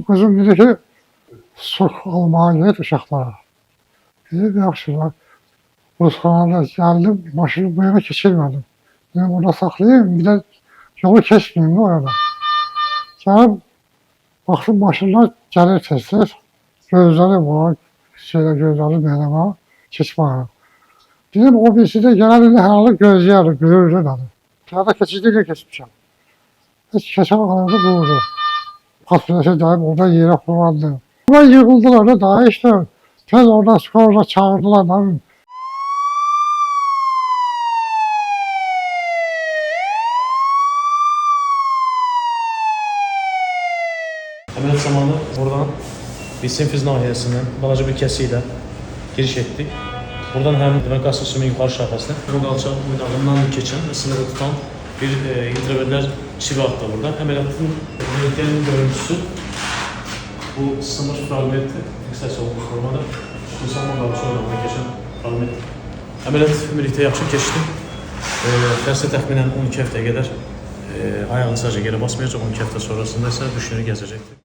kızım dedi ki, su almaya git uşaqlara. Dedim, yaxşılar. Buzxanada geldim, maşını bu yana keçirmedim. Dedim, orada saklayayım, bir de yolu kesmeyeyim orada. Gelip, baxdım maşınlar gəlir tez-tez. Gözləri var, gözləri belə var, keçməyə. Dedim, o birisi də gələn ilə hələ gözləyər, görür mənim. Piyada keçidiylə keçmişəm. Heç keçən qalanda durdu. Patrulası gəlib orada yerə fırlandı. Bunlar yığıldılar da daha işte. Tez oradan skorla çağırdılar da. Əməliyyat zamanı buradan Sinfiz nahiyəsindən balaca bir kəsiylə giriş etdik. Buradan həm qaz sisteminin yuxarı şaxəsində bu qalçaq boynağından keçən və sınırı tutan bir intravenlər çivi atdı burada. Əməliyyatın röntgen görüntüsü bu sınır fragmenti fiksasiya olmuş formada. İnsanla qalçaq boynağından keçən fragment. Əməliyyat ümumilikdə yaxşı keçdi. Dərsdə təxminən 12 həftəyə qədər ayağını sadəcə yerə basmayacaq, 12 həftə sonrasında isə düşünür gəzəcəkdir.